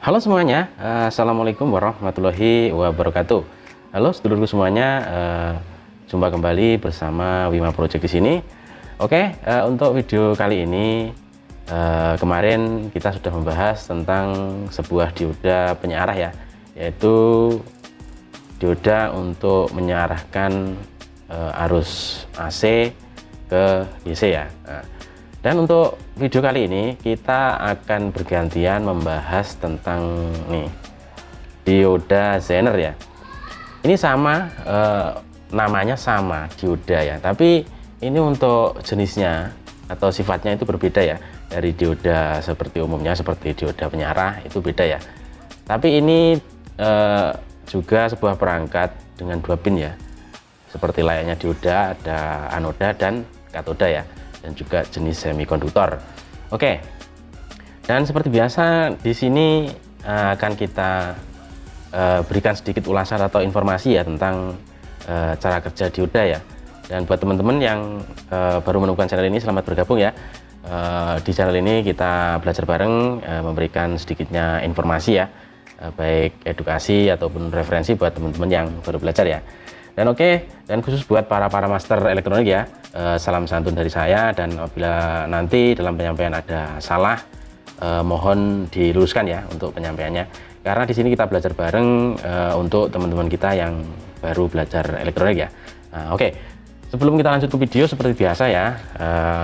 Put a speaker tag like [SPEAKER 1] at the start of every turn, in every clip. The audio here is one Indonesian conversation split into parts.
[SPEAKER 1] Halo semuanya, Assalamualaikum warahmatullahi wabarakatuh. Halo sedulurku semuanya, jumpa kembali bersama Wima Project di sini. Oke, untuk video kali ini, kemarin kita sudah membahas tentang sebuah dioda penyarah ya, yaitu dioda untuk menyarahkan arus AC ke DC ya. Dan untuk video kali ini kita akan bergantian membahas tentang dioda Zener ya. Ini sama, namanya sama dioda ya, tapi ini untuk jenisnya atau sifatnya itu berbeda ya. Dari dioda seperti umumnya seperti dioda penyarah itu beda ya. Tapi ini juga sebuah perangkat dengan 2 pin ya. Seperti layaknya dioda, ada anoda dan katoda ya, dan juga jenis semikonduktor. Oke, dan seperti biasa di sini akan kita berikan sedikit ulasan atau informasi ya tentang cara kerja dioda ya. Dan buat teman-teman yang baru menemukan channel ini, selamat bergabung ya. Di channel ini kita belajar bareng, memberikan sedikitnya informasi ya, baik edukasi ataupun referensi buat teman-teman yang baru belajar ya. Dan dan khusus buat para master elektronik ya, salam santun dari saya, dan apabila nanti dalam penyampaian ada salah, mohon diluruskan ya untuk penyampaiannya, karena di sini kita belajar bareng untuk teman-teman kita yang baru belajar elektronik ya. Nah, sebelum kita lanjut ke video seperti biasa ya,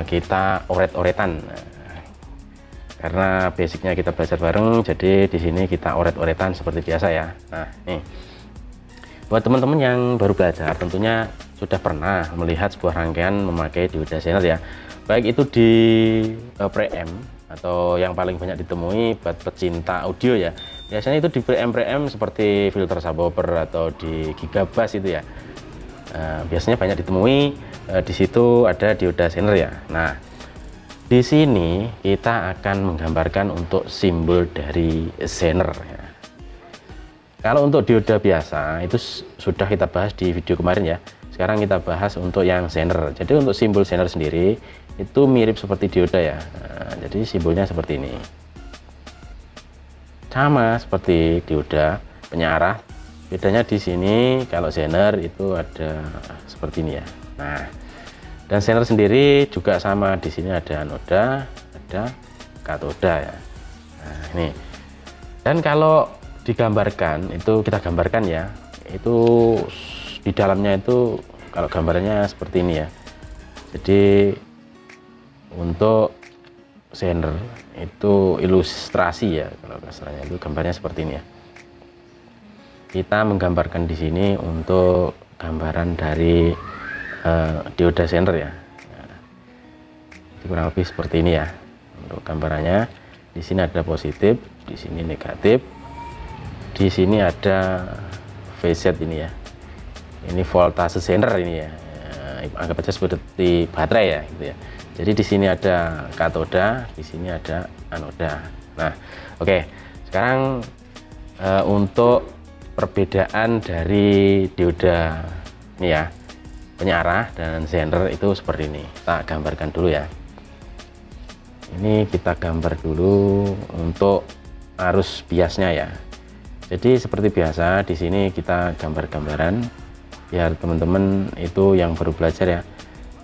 [SPEAKER 1] kita oret-oretan. Karena basicnya kita belajar bareng, jadi di sini kita oret-oretan seperti biasa ya. Nah, nih. Buat teman-teman yang baru belajar, tentunya sudah pernah melihat sebuah rangkaian memakai dioda Zener ya, baik itu di preamp atau yang paling banyak ditemui buat pecinta audio ya. Biasanya itu di preamp seperti filter subwoofer atau di gigabass itu ya. Biasanya banyak ditemui, di situ ada dioda Zener ya. Nah, di sini kita akan menggambarkan untuk simbol dari Zener ya. Kalau untuk dioda biasa itu sudah kita bahas di video kemarin ya. Sekarang kita bahas untuk yang Zener. Jadi untuk simbol Zener sendiri itu mirip seperti dioda ya. Nah, jadi simbolnya seperti ini. Sama seperti dioda penyarah. Bedanya di sini kalau Zener itu ada seperti ini ya. Nah, dan Zener sendiri juga sama, di sini ada anoda, ada katoda ya. Nah, ini. Dan kalau digambarkan, itu kita gambarkan ya, itu di dalamnya itu kalau gambarnya seperti ini ya. Jadi untuk Zener itu ilustrasi ya, kalau kasarnya itu gambarnya seperti ini ya. Kita menggambarkan di sini untuk gambaran dari dioda Zener ya. Nah, kurang lebih seperti ini ya untuk gambarannya. Di sini ada positif, di sini negatif. Di sini ada VZ ini ya, ini voltase Zener ini ya, anggap aja seperti baterai ya gitu ya. Jadi di sini ada katoda, di sini ada anoda. Nah, sekarang untuk perbedaan dari dioda ini ya, penyarah dan Zener itu seperti ini. Kita gambarkan dulu ya. Ini kita gambar dulu untuk arus biasnya ya. Jadi seperti biasa di sini kita gambar-gambaran biar teman-teman itu yang baru belajar ya.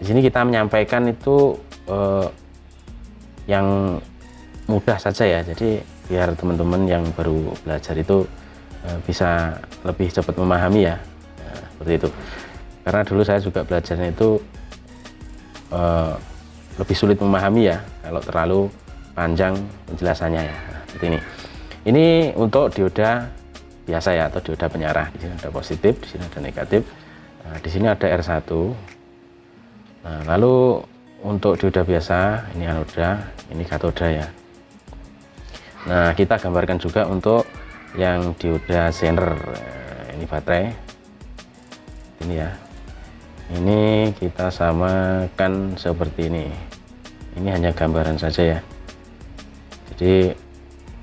[SPEAKER 1] Di sini kita menyampaikan itu yang mudah saja ya. Jadi biar teman-teman yang baru belajar itu bisa lebih cepat memahami ya. Nah, seperti itu. Karena dulu saya juga belajarnya itu lebih sulit memahami ya kalau terlalu panjang penjelasannya ya. Nah, seperti ini. Ini untuk dioda biasa ya, atau dioda penyarah. Di sini ada positif, di sini ada negatif. Nah, di sini ada R1. Nah, lalu untuk dioda biasa, ini anoda, ini katoda ya. Nah, kita gambarkan juga untuk yang dioda Zener. Nah, ini baterai. Ini ya. Ini kita samakan seperti ini. Ini hanya gambaran saja ya. Jadi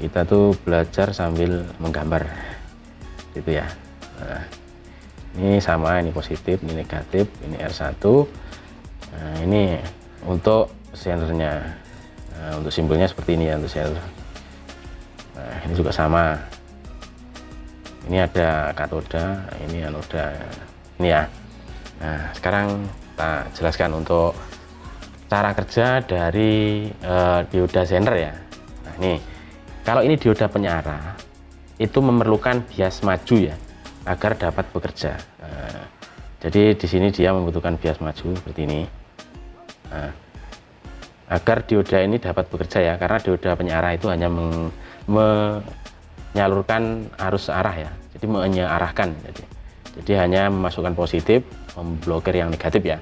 [SPEAKER 1] kita tuh belajar sambil menggambar gitu ya. Nah, ini sama, ini positif, ini negatif, ini R1. Nah, ini untuk Zenernya. Nah, untuk simbolnya seperti ini ya untuk Zener. Nah, ini juga sama. Ini ada katoda, ini anoda. Ini ya. Nah, sekarang kita jelaskan untuk cara kerja dari dioda sender ya. Nah, ini kalau ini dioda penyara itu memerlukan bias maju ya agar dapat bekerja. Nah, jadi di sini dia membutuhkan bias maju seperti ini. Nah, agar dioda ini dapat bekerja ya, karena dioda penyara itu hanya menyalurkan arus arah ya, jadi mengarahkan. Jadi hanya memasukkan positif, memblokir yang negatif ya.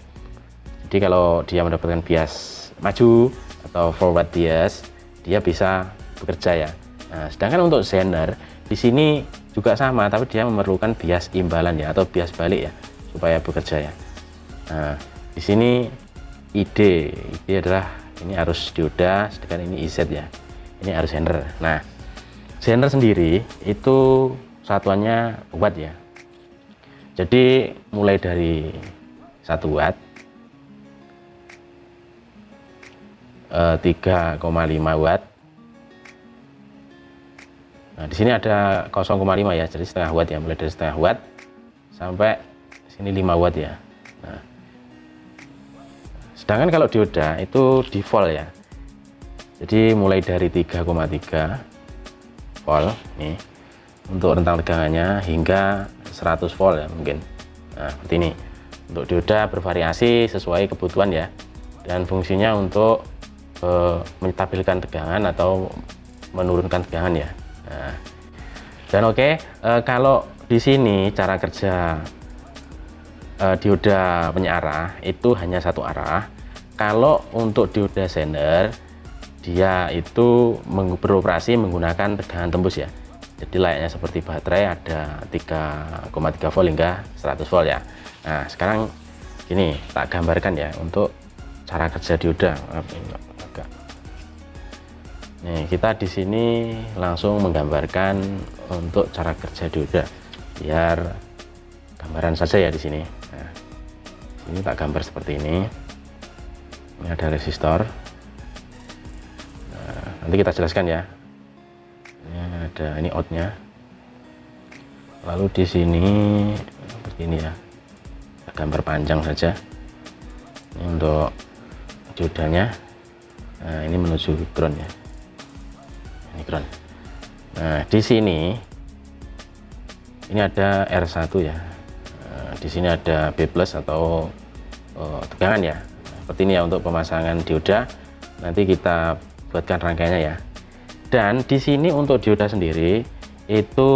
[SPEAKER 1] Jadi kalau dia mendapatkan bias maju atau forward bias, dia bisa bekerja ya. Nah, sedangkan untuk zener di sini juga sama, tapi dia memerlukan bias imbalan ya atau bias balik ya supaya bekerja ya. Nah, di sini ID adalah ini arus dioda, sedangkan ini IZ ya. Ini arus zener. Nah, zener sendiri itu satuannya watt ya. Jadi mulai dari 1 watt, 3,5 watt. Nah, di sini ada 0,5 ya, jadi setengah watt ya, mulai dari setengah watt sampai sini 5 watt ya. Nah, sedangkan kalau dioda itu di volt ya. Jadi mulai dari 3,3 volt nih untuk rentang tegangannya hingga 100 volt ya mungkin. Nah, seperti ini. Untuk dioda bervariasi sesuai kebutuhan ya. Dan fungsinya untuk menstabilkan tegangan atau menurunkan tegangan ya. Nah, dan kalau di sini cara kerja dioda penyara itu hanya satu arah. Kalau untuk dioda zener dia itu beroperasi menggunakan tegangan tembus ya. Jadi layaknya seperti baterai, ada 3,3 volt hingga 100 volt ya. Nah, sekarang ini tak gambarkan ya untuk cara kerja dioda. Nih, kita di sini langsung menggambarkan untuk cara kerja dioda biar gambaran saja ya di sini. Nah, ini tak gambar seperti ini. Ini ada resistor. Nah, nanti kita jelaskan ya. Ini ada ini outnya. Lalu di sini seperti ini ya. Gambar panjang saja. Ini untuk diodanya. Nah, ini menuju ground ya. Ini ground. Nah, di sini ini ada R1 ya. Nah, di sini ada B+ atau tegangan ya. Seperti ini ya untuk pemasangan dioda. Nanti kita buatkan rangkaiannya ya. Dan di sini untuk dioda sendiri itu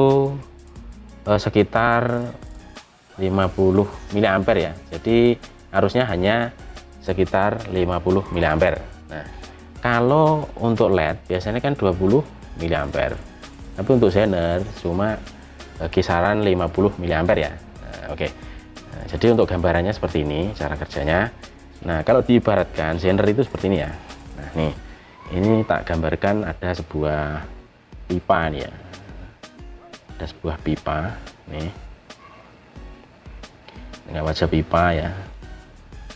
[SPEAKER 1] sekitar 50 mA ya. Jadi arusnya hanya sekitar 50 mA. Nah, kalau untuk LED biasanya kan 20 mA. Tapi untuk zener cuma kisaran 50 mA ya. Nah, Nah, jadi untuk gambarannya seperti ini cara kerjanya. Nah, kalau diibaratkan zener itu seperti ini ya. Nah, nih. Ini tak gambarkan ada sebuah pipa nih ya. Ada sebuah pipa nih. Dengan wajah pipa ya.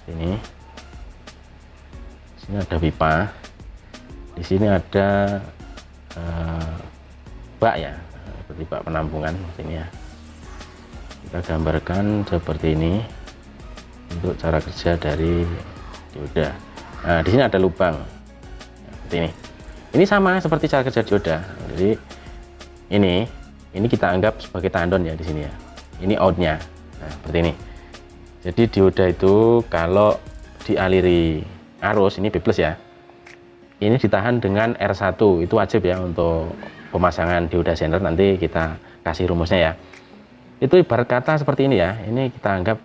[SPEAKER 1] Ini. Sini ada pipa. Di sini ada bak ya. Seperti bak penampungan sini ya. Kita gambarkan seperti ini untuk cara kerja dari dioda. Nah, di sini ada lubang seperti ini. Ini sama seperti cara kerja dioda. Jadi ini kita anggap sebagai tandon ya di sini ya. Ini outnya. Nah, seperti ini. Jadi dioda itu kalau dialiri arus ini B+ ya. Ini ditahan dengan R1, itu wajib ya untuk pemasangan dioda zener, nanti kita kasih rumusnya ya. Itu ibarat kata seperti ini ya. Ini kita anggap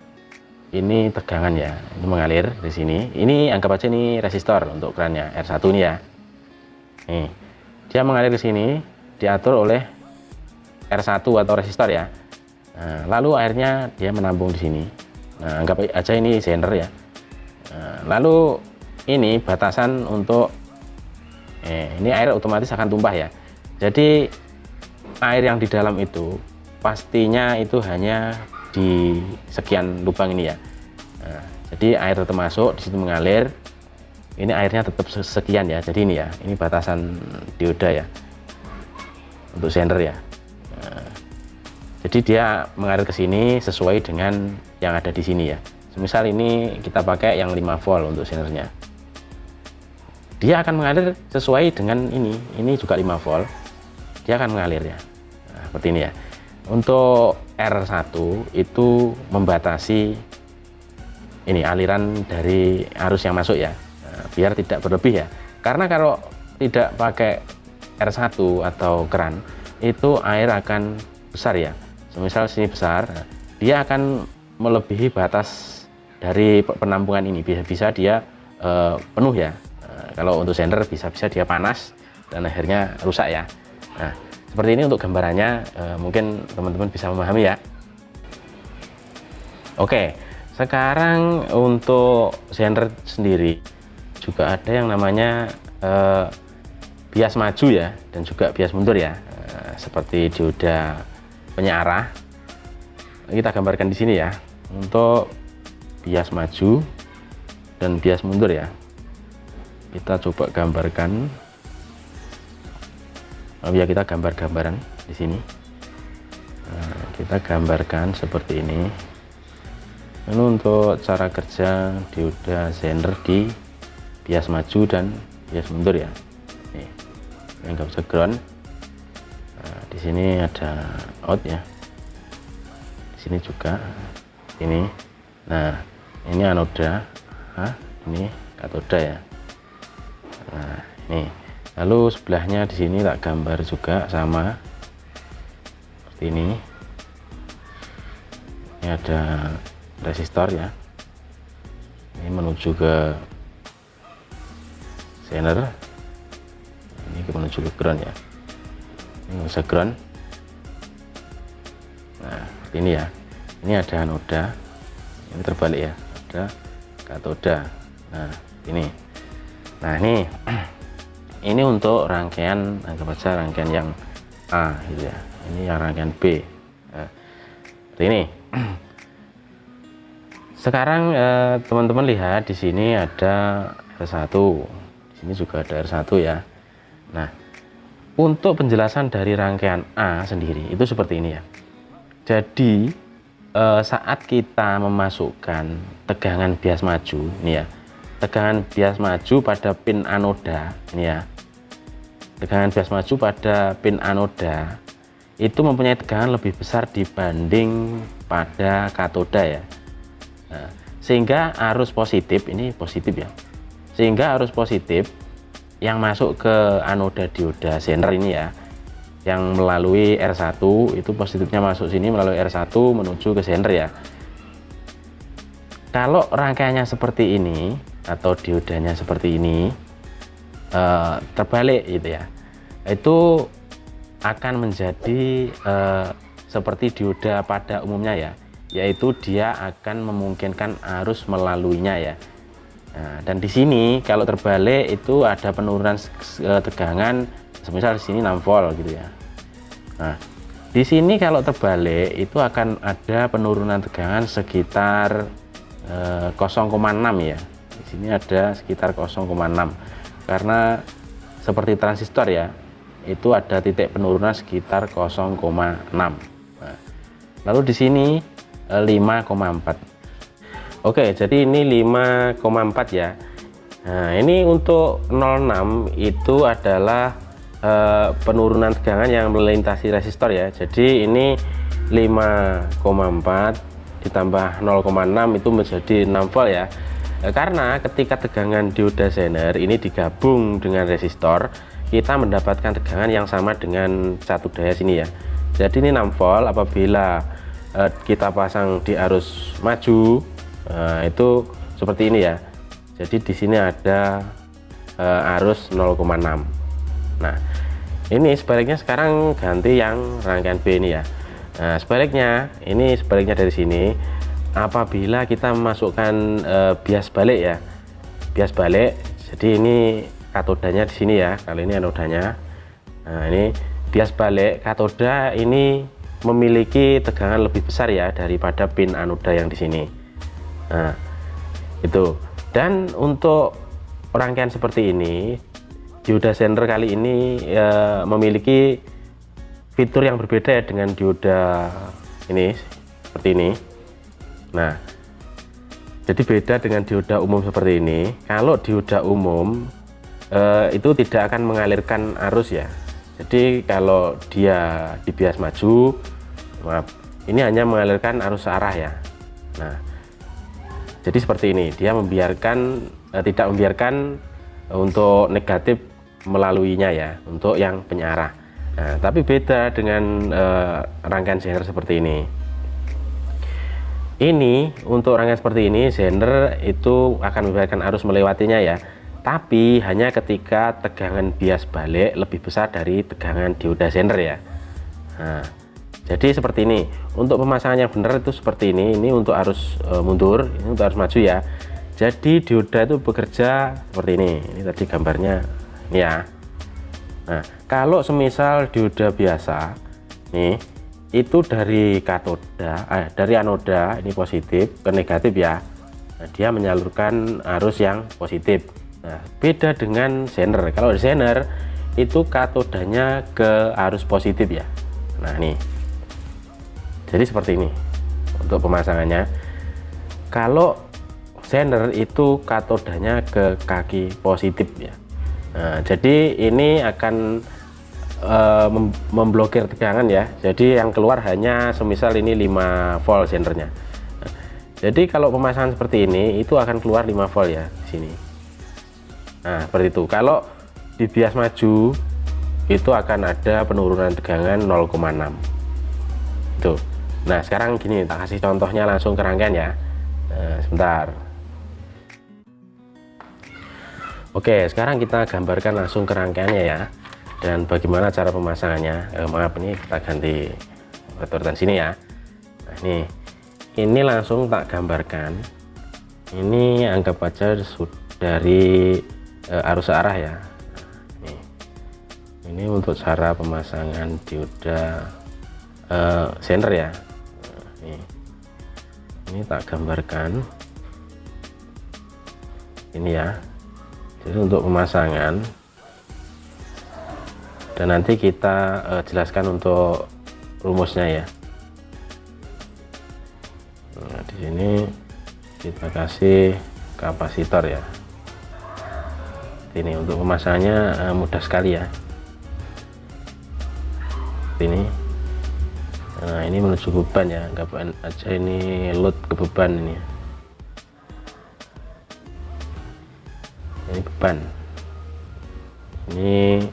[SPEAKER 1] ini tegangan ya. Ini mengalir di sini. Ini anggap aja ini resistor untuk kerannya R1 ini ya. Nih, dia mengalir ke sini, diatur oleh R1 atau resistor ya. Nah, lalu airnya dia menampung di sini. Nah, anggap aja ini zener ya. Nah, lalu ini batasan untuk ini air otomatis akan tumpah ya. Jadi air yang di dalam itu pastinya itu hanya di sekian lubang ini ya. Nah, jadi air tetap masuk di situ mengalir. Ini airnya tetap sekian ya. Jadi ini ya, ini batasan dioda ya. untuk sender ya. Nah, jadi dia mengalir ke sini sesuai dengan yang ada di sini ya. Misal ini kita pakai yang 5 volt untuk sendernya, dia akan mengalir sesuai dengan ini juga 5 volt, dia akan mengalir ya. Nah, seperti ini ya. Untuk R1 itu membatasi ini aliran dari arus yang masuk ya. Nah, biar tidak berlebih ya, karena kalau tidak pakai R1 atau keran itu air akan besar ya. Semisal sini besar, dia akan melebihi batas dari penampungan ini, bisa dia penuh ya. Kalau untuk sender bisa dia panas dan akhirnya rusak ya. Nah, seperti ini untuk gambarannya, mungkin teman-teman bisa memahami ya. Oke, sekarang untuk sender sendiri juga ada yang namanya bias maju ya, dan juga bias mundur ya. Seperti dioda penyearah, kita gambarkan di sini ya. Untuk bias maju dan bias mundur ya, kita coba gambarkan. Ya, kita gambaran di sini. Nah, kita gambarkan seperti ini. Ini untuk cara kerja dioda sender di bias maju dan bias mundur ya. Nih, yang nggak bisa ground. Nah, di sini ada out ya. Di sini juga ini. Nah, ini anoda, ini katoda ya. Nah, ini. Lalu sebelahnya di sini tak gambar juga sama seperti ini. Ini ada resistor ya. Ini menuju ke sender. Ini menuju ke ground ya. Ini bisa ground. Nah, seperti ini ya. Ini ada anoda. Ini terbalik ya. Ada katoda. Nah, ini. Nah, ini untuk rangkaian, anggap saja rangkaian yang A gitu ya. Ini yang rangkaian B. Nah, seperti ini. Sekarang teman-teman lihat di sini ada R1. Di sini juga ada R1 ya. Nah, untuk penjelasan dari rangkaian A sendiri itu seperti ini ya. Jadi saat kita memasukkan tegangan bias maju ini ya, tegangan bias maju pada pin anoda ini ya, tegangan bias maju pada pin anoda itu mempunyai tegangan lebih besar dibanding pada katoda ya. Nah, sehingga arus positif, ini positif ya, sehingga arus positif yang masuk ke anoda dioda sender ini ya, yang melalui R1 itu positifnya masuk sini melalui R1 menuju ke sender ya. Kalau rangkaiannya seperti ini atau diodanya seperti ini, terbalik gitu ya, itu akan menjadi seperti dioda pada umumnya ya, yaitu dia akan memungkinkan arus melaluinya ya. Nah, dan di sini kalau terbalik itu ada penurunan tegangan, semisal di sini 6 volt gitu ya. Nah, di sini kalau terbalik itu akan ada penurunan tegangan sekitar 0,6 ya. Di sini ada sekitar 0,6 karena seperti transistor ya, itu ada titik penurunan sekitar 0,6. Nah, lalu di sini 5,4. Oke, jadi ini 5,4 ya. Nah, ini untuk 06 itu adalah penurunan tegangan yang melintasi resistor ya. Jadi ini 5,4 ditambah 0,6 itu menjadi 6 volt ya. Karena ketika tegangan dioda sender ini digabung dengan resistor, kita mendapatkan tegangan yang sama dengan satu daya sini ya. Jadi ini 6 volt apabila kita pasang di arus maju, itu seperti ini ya. Jadi di sini ada arus 0,6. Nah, ini sebaliknya sekarang ganti yang rangkaian B ini ya. Nah, sebaliknya dari sini apabila kita memasukkan bias balik ya, bias balik. Jadi ini katodanya di sini ya, kali ini anodanya. Nah, ini bias balik katoda ini memiliki tegangan lebih besar ya daripada pin anoda yang di sini. Nah, itu. Dan untuk rangkaian seperti ini, dioda sender kali ini memiliki fitur yang berbeda ya dengan dioda ini seperti ini. Nah, jadi beda dengan dioda umum seperti ini. Kalau dioda umum itu tidak akan mengalirkan arus ya. Jadi kalau dia dibias maju, maaf, ini hanya mengalirkan arus searah ya. Nah, jadi seperti ini, dia tidak membiarkan untuk negatif melaluinya ya, untuk yang penyearah. Nah, tapi beda dengan rangkaian zener seperti ini. Ini untuk rangkaian seperti ini, zener itu akan membiarkan arus melewatinya ya, tapi hanya ketika tegangan bias balik lebih besar dari tegangan dioda zener ya. Nah, jadi seperti ini. Untuk pemasangan yang benar itu seperti ini. Ini untuk arus mundur, ini untuk arus maju ya. Jadi dioda itu bekerja seperti ini. Ini tadi gambarnya ini ya. Nah, kalau semisal dioda biasa nih, itu dari dari anoda ini positif ke negatif ya. Nah, dia menyalurkan arus yang positif. Nah, beda dengan zener. Kalau zener itu katodanya ke arus positif ya. Nah, ini. Jadi seperti ini untuk pemasangannya. Kalau zener itu katodanya ke kaki positif ya. Nah, jadi ini akan memblokir tegangan ya. Jadi yang keluar hanya semisal ini 5 volt zenernya. Nah, jadi kalau pemasangan seperti ini itu akan keluar 5 volt ya di sini. Nah, seperti itu. Kalau dibias maju itu akan ada penurunan tegangan 0,6. Itu. Nah, sekarang gini, tak kasih contohnya langsung ke rangkaian ya. Nah, sebentar. Oke, sekarang kita gambarkan langsung ke rangkaiannya ya, dan bagaimana cara pemasangannya. Maaf, ini kita ganti rotor sini ya. Nah, ini langsung tak gambarkan. Ini anggap aja dari arus arah ya. Nah, ini untuk cara pemasangan dioda zener ya. Nah, ini tak gambarkan. Ini ya. Jadi untuk pemasangan, dan nanti kita jelaskan untuk rumusnya ya. Nah, di sini kita kasih kapasitor ya. Ini untuk pemasangannya mudah sekali ya. Ini. Nah, ini menuju beban ya, anggap aja ini load ke beban ini. Ini beban. Ini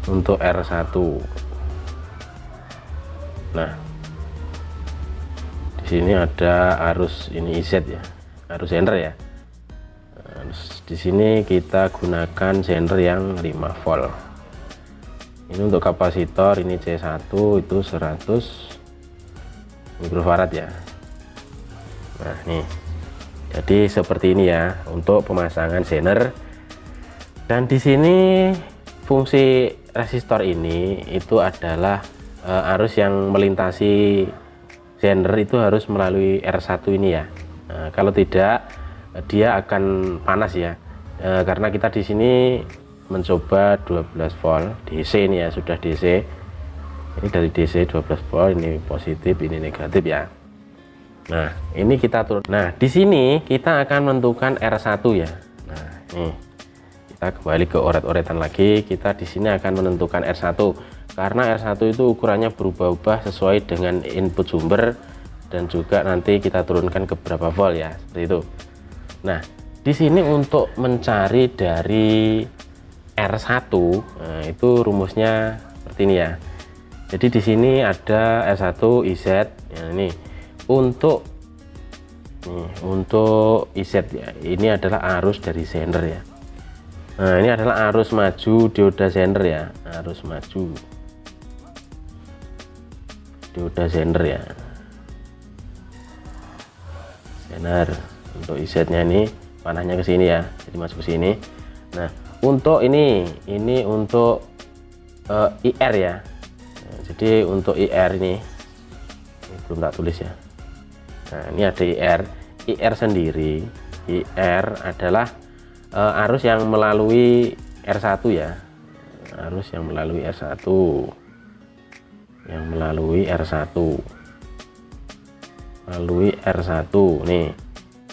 [SPEAKER 1] untuk R1. Nah, di sini ada arus ini IZ ya, arus zener ya. Nah, di sini kita gunakan zener yang 5 volt. Ini untuk kapasitor, ini C1 itu 100 mikrofarad ya. Nah, nih. Jadi seperti ini ya untuk pemasangan zener. Dan di sini fungsi resistor ini itu adalah arus yang melintasi zener itu harus melalui R1 ini ya. Nah, kalau tidak dia akan panas ya. Karena kita di sini mencoba 12 volt DC ini ya, sudah DC. Ini dari DC 12 volt, ini positif, ini negatif ya. Nah, ini kita turun. Nah, di sini kita akan menentukan R1 ya. Nah, ini kita kembali ke oret-oretan lagi. Kita di sini akan menentukan R1 karena R1 itu ukurannya berubah-ubah sesuai dengan input sumber dan juga nanti kita turunkan ke berapa volt ya, seperti itu. Nah, di sini untuk mencari dari R1, nah, itu rumusnya seperti ini ya. Jadi di sini ada R1 IZ ya, ini untuk IZ ya, ini adalah arus dari zener ya. Nah, ini adalah arus maju dioda zener ya, arus maju dioda zener ya, zener. Untuk IZ nya ini panahnya ke sini ya, jadi masuk ke sini. Nah, untuk ini untuk IR ya. Nah, jadi untuk IR ini belum tak tulis ya. Nah, ini ada IR sendiri. IR adalah arus yang melalui R1 ya, arus yang melalui R1. yang melalui R1 nih.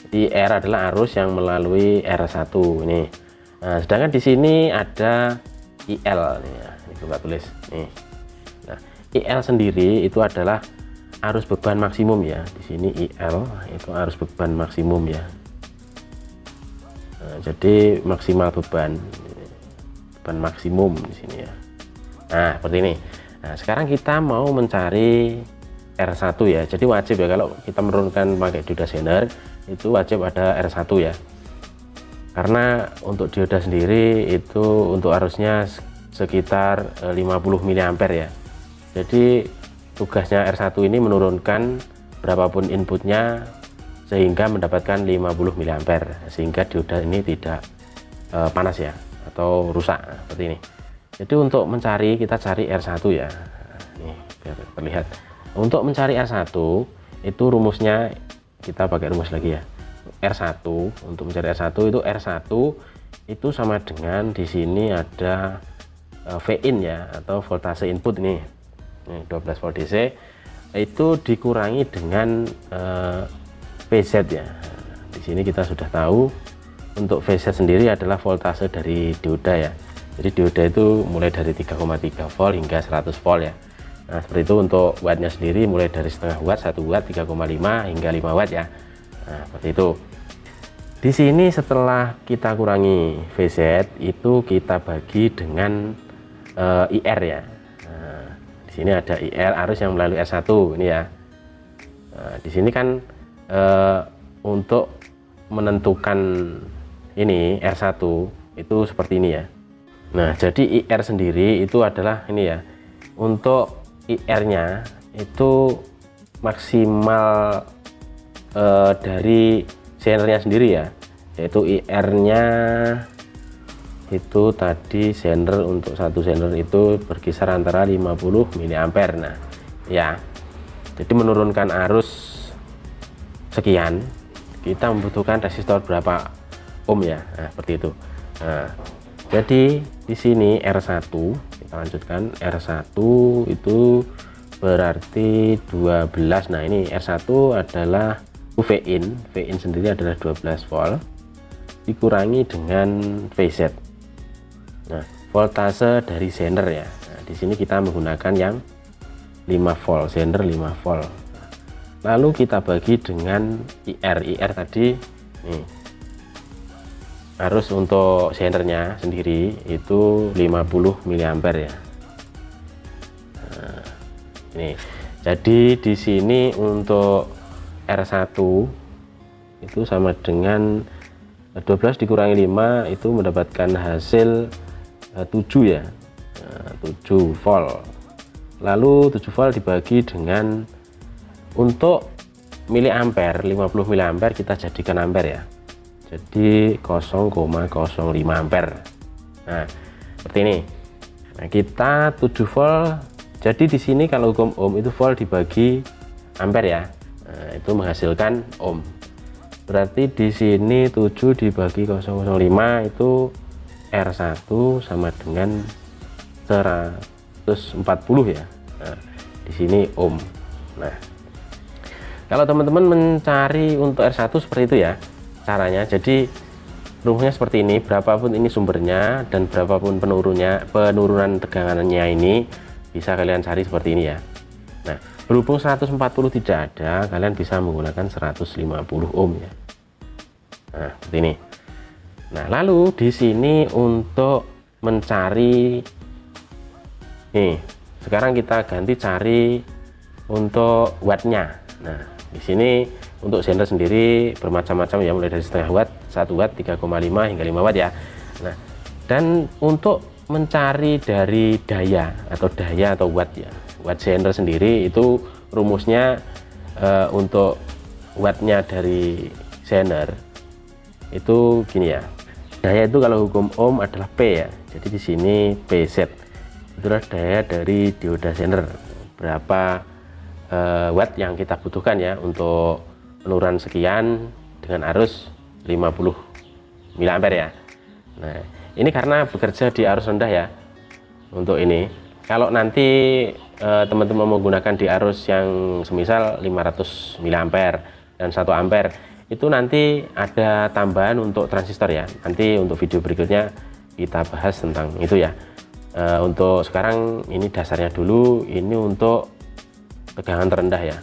[SPEAKER 1] Jadi R adalah arus yang melalui R1 ini. Nah, sedangkan di sini ada IL nih ya, ini coba tulis nih. Nah, IL sendiri itu adalah arus beban maksimum ya. Di sini IL itu arus beban maksimum ya. Nah, jadi maksimal beban maksimum di sini ya. Nah, seperti ini. Nah, sekarang kita mau mencari R1 ya. Jadi wajib ya kalau kita menurunkan pakai dioda Zener itu wajib ada R1 ya. Karena untuk dioda sendiri itu untuk arusnya sekitar 50 mA ya. Jadi tugasnya R1 ini menurunkan berapapun inputnya sehingga mendapatkan 50 mA, sehingga dioda ini tidak panas ya atau rusak seperti ini. Jadi untuk mencari, kita cari R1 ya. Nih biar terlihat. Untuk mencari R1 itu rumusnya kita pakai rumus lagi ya. R1 untuk mencari R1 itu sama dengan di sini ada Vin ya, atau voltase input ini 12 volt DC itu dikurangi dengan VZ ya. Di sini kita sudah tahu untuk VZ sendiri adalah voltase dari dioda ya. Jadi dioda itu mulai dari 3,3 volt hingga 100 volt ya. Nah, seperti itu untuk wattnya sendiri mulai dari setengah watt, 1 watt, 3,5 hingga 5 watt ya. Nah, seperti itu. Di sini setelah kita kurangi VZ itu kita bagi dengan IR ya. Nah, di sini ada IR arus yang melalui R1 ini ya. Nah, di sini kan untuk menentukan ini R1 itu seperti ini ya. Nah, jadi IR sendiri itu adalah ini ya. Untuk IR-nya itu maksimal dari Zenernya sendiri ya, yaitu IR-nya itu tadi Zener untuk satu Zener itu berkisar antara 50 mA. Nah, ya. Jadi menurunkan arus sekian kita membutuhkan resistor berapa ohm ya. Nah, seperti itu. Nah, jadi di sini R1 kita lanjutkan, R1 itu berarti 12. Nah, ini R1 adalah Vin sendiri adalah 12 volt dikurangi dengan VZ. Nah, voltase dari Zener ya. Nah, di sini kita menggunakan yang 5 volt, Zener 5 volt. Lalu kita bagi dengan IR tadi nih. Arus untuk Zenernya sendiri itu 50 mA ya. Nah, ini. Jadi di sini untuk R1 itu sama dengan 12 dikurangi 5 itu mendapatkan hasil 7 ya. Nah, 7 volt. Lalu 7 volt dibagi dengan untuk miliampere, 50 miliampere kita jadikan ampere ya. Jadi 0,05 ampere. Nah, seperti ini. Nah, kita 7 volt. Jadi di sini kalau hukum ohm itu volt dibagi ampere ya. Nah, itu menghasilkan ohm. Berarti di sini 7 dibagi 0,05 itu R1 sama dengan 140 ya. Nah, di sini ohm. Nah, kalau teman-teman mencari untuk R1 seperti itu ya caranya. Jadi rumusnya seperti ini, berapapun ini sumbernya dan berapapun penurunan tegangannya ini bisa kalian cari seperti ini ya. Nah, berhubung 140 tidak ada, kalian bisa menggunakan 150 ohm ya. Nah, seperti ini. Nah, lalu di sini untuk mencari nih, sekarang kita ganti cari untuk wattnya. Nah, di sini untuk Zener sendiri bermacam-macam ya, mulai dari setengah watt, 1 watt, 3,5 hingga 5 watt ya. Nah, dan untuk mencari dari daya atau watt ya, watt Zener sendiri itu rumusnya untuk wattnya dari Zener itu gini ya. Daya itu kalau hukum ohm adalah P ya. Jadi di sini PZ itulah daya dari dioda Zener. Berapa watt yang kita butuhkan ya untuk penurunan sekian dengan arus 50 mA ya. Nah, ini karena bekerja di arus rendah ya. Untuk ini, kalau nanti teman-teman menggunakan di arus yang semisal 500 mA dan 1 ampere, itu nanti ada tambahan untuk transistor ya. Nanti untuk video berikutnya kita bahas tentang itu ya. Untuk sekarang ini dasarnya dulu, ini untuk tegangan terendah ya.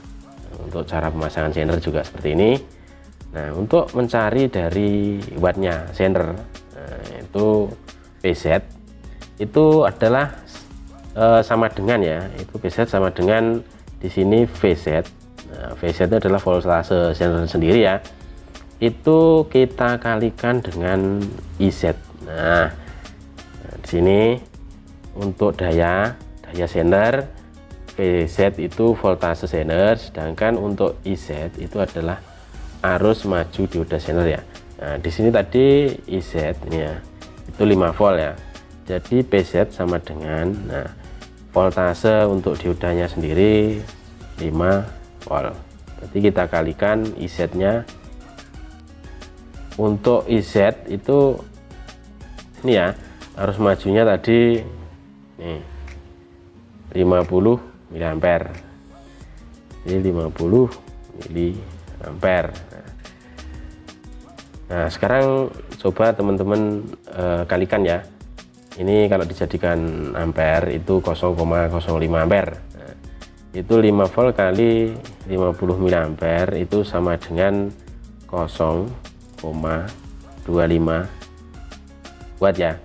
[SPEAKER 1] Untuk cara pemasangan sender juga seperti ini. Nah, untuk mencari dari wattnya sender, itu PZ itu adalah sama dengan ya, itu PZ sama dengan di sini VZ. Nah, VZ itu adalah voltase sender sendiri ya, itu kita kalikan dengan IZ. Nah, di sini untuk daya sender, VZ itu voltase sender, sedangkan untuk IZ itu adalah arus maju dioda sender ya. Nah, di sini tadi IZ ini ya, itu 5 volt ya. Jadi PZ sama dengan, nah, voltase untuk diodanya sendiri 5 volt. Berarti kita kalikan IZ-nya. Untuk IZ itu ini ya, arus majunya tadi nih 50 mA. Jadi 50 mA. Nah, sekarang coba teman-teman kalikan ya. Ini kalau dijadikan ampere itu 0,05 ampere. Nah, itu 5 volt kali 50 mA itu sama dengan 0,25 watt ya.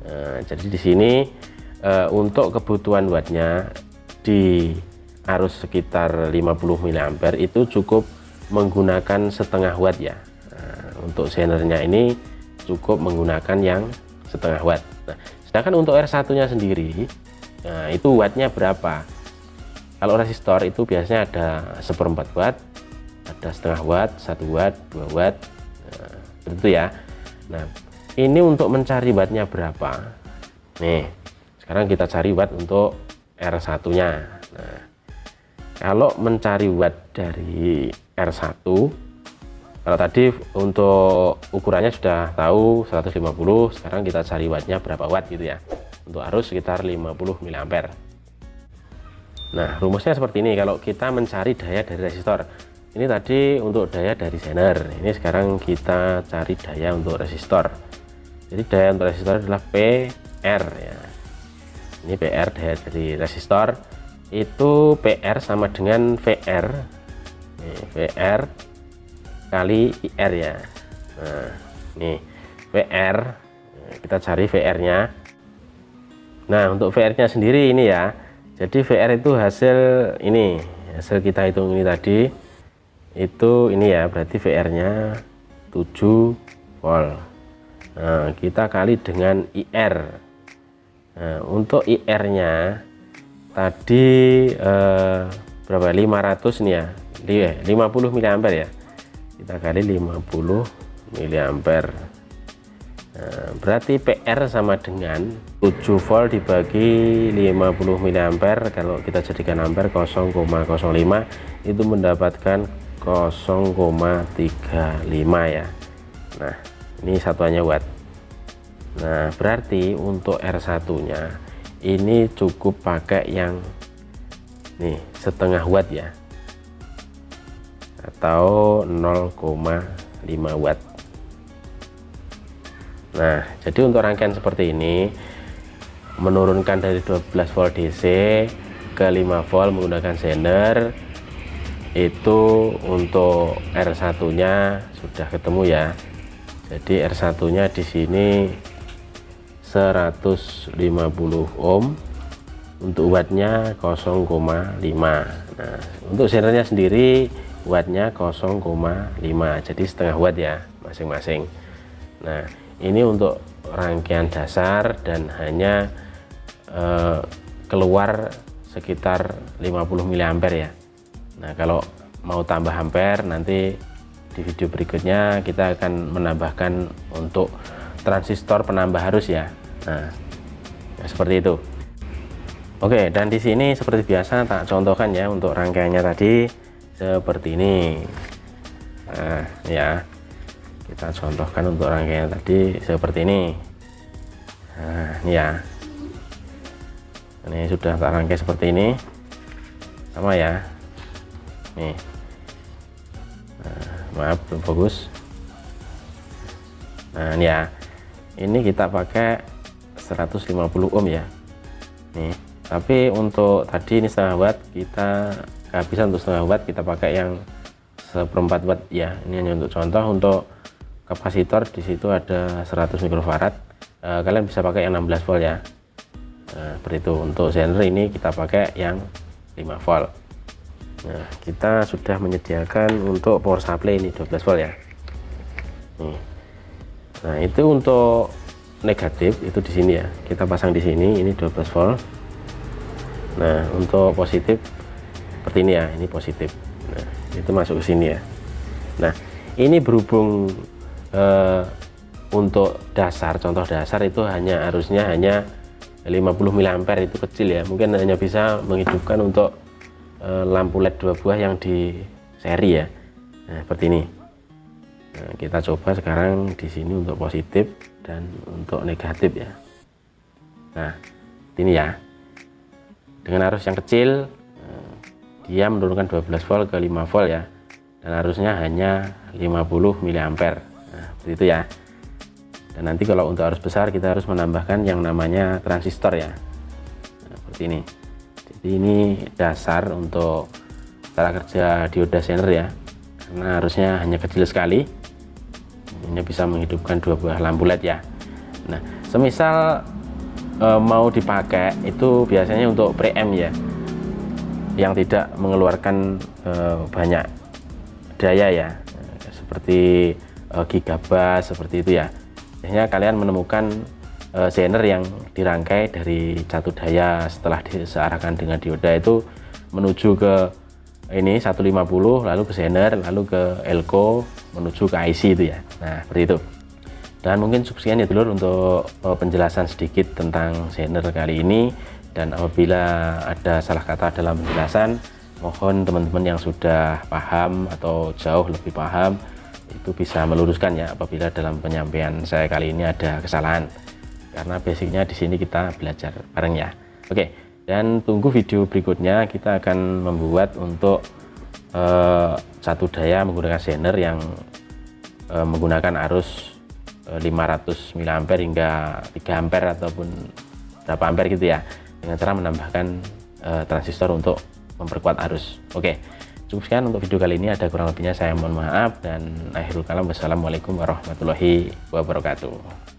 [SPEAKER 1] Nah, jadi di sini untuk kebutuhan wattnya di arus sekitar 50 mA itu cukup menggunakan setengah watt ya. Nah, untuk sendernya ini cukup menggunakan yang setengah watt. Nah, sedangkan untuk R1 nya sendiri, nah, itu wattnya berapa? Kalau resistor itu biasanya ada 1/4 watt, ada setengah watt, 1 watt, 2 watt, nah, itu ya. Nah, ini untuk mencari wattnya berapa? Nih, sekarang kita cari watt untuk R1 nya. Nah, kalau mencari watt dari R1, kalau tadi untuk ukurannya sudah tahu 150, sekarang kita cari wattnya berapa watt gitu ya, untuk arus sekitar 50 mA. Nah, rumusnya seperti ini. Kalau kita mencari daya dari resistor, ini tadi untuk daya dari sender, ini sekarang kita cari daya untuk resistor. Jadi daya untuk resistor adalah PR ya. Ini PR, daya dari resistor itu PR sama dengan VR. Nih, VR kali IR ya. Nah, nih VR, kita cari VR nya. Nah, untuk VR nya sendiri ini ya, jadi VR itu hasil ini, hasil kita hitung ini tadi itu ini ya, berarti VR nya 7 volt. Nah, kita kali dengan IR. Nah, untuk IR nya tadi berapa, 500 nih ya, 50 mA ya, kita kali 50 mA. Nah, berarti PR sama dengan 7 volt dibagi 50 mA, kalau kita jadikan ampere 0,05 itu mendapatkan 0,35 ya. Nah, ini satuannya watt. Nah, berarti untuk R1 nya ini cukup pakai yang nih setengah watt ya, atau 0,5 watt. Nah, jadi untuk rangkaian seperti ini, menurunkan dari 12 volt DC ke 5 volt menggunakan sender, itu untuk R1 nya sudah ketemu ya. Jadi R1 nya di sini 150 ohm, untuk wattnya 0,5. Nah, untuk sendernya sendiri wattnya 0,5, jadi setengah watt ya masing-masing. Nah, ini untuk rangkaian dasar dan hanya keluar sekitar 50 mA ya. Nah, kalau mau tambah ampere nanti di video berikutnya kita akan menambahkan untuk transistor penambah arus ya. Nah, seperti itu. Oke, dan di sini seperti biasa tak contohkan ya untuk rangkaiannya tadi seperti ini. Nah, ya, kita contohkan untuk rangkaian tadi seperti ini. Nah, ini ya, ini sudah tak rangkai seperti ini. sama ya. Nih, maaf belum fokus. Nah ini ya, ini kita pakai 150 ohm ya. Nih, tapi untuk tadi ini setengah watt, kita kehabisan untuk setengah watt, kita pakai yang 1/4 watt ya. Ini hanya untuk contoh. Untuk kapasitor di situ ada 100 mikrofarad. Kalian bisa pakai yang 16 volt ya. Nah, seperti itu. Untuk zener ini kita pakai yang 5 volt. Nah, kita sudah menyediakan untuk power supply ini 12 volt ya. Nih. Nah, itu untuk negatif itu di sini ya. Kita pasang di sini, ini 12 volt. Nah, untuk positif seperti ini ya, ini positif. Nah, itu masuk ke sini ya. Nah, ini berhubung untuk dasar, contoh dasar itu harusnya hanya 50 mA, itu kecil ya. Mungkin hanya bisa menghidupkan untuk lampu LED 2 buah yang di seri ya. Nah, seperti ini. Nah, kita coba sekarang di sini untuk positif dan untuk negatif ya. Nah, ini ya. Dengan arus yang kecil, dia menurunkan 12 volt ke 5 volt ya. Dan arusnya hanya 50 mA. Nah, seperti itu ya. Dan nanti kalau untuk arus besar kita harus menambahkan yang namanya transistor ya. Nah, seperti ini. Jadi ini dasar untuk cara kerja dioda zener ya. Karena arusnya hanya kecil sekali, hanya bisa menghidupkan 2 buah lampu LED ya. Nah, semisal mau dipakai itu biasanya untuk preamp ya, yang tidak mengeluarkan banyak daya ya, seperti gigabus seperti itu ya. Biasanya kalian menemukan zener yang dirangkai dari satu daya setelah disearahkan dengan dioda itu menuju ke ini 150, lalu ke zener, lalu ke elko, menuju ke IC itu ya. Nah, seperti itu. Dan mungkin sekian ya dulur untuk penjelasan sedikit tentang zener kali ini. Dan apabila ada salah kata dalam penjelasan, mohon teman-teman yang sudah paham atau jauh lebih paham itu bisa meluruskan ya apabila dalam penyampaian saya kali ini ada kesalahan. Karena basicnya di sini kita belajar bareng ya. Oke, dan tunggu video berikutnya, kita akan membuat untuk satu daya menggunakan zener yang menggunakan arus 500 mA hingga 3 ampere ataupun berapa ampere gitu ya, dengan cara menambahkan transistor untuk memperkuat arus. Oke, cukup sekian untuk video kali ini. Ada kurang lebihnya saya mohon maaf, dan akhirul kalam, wassalamualaikum warahmatullahi wabarakatuh.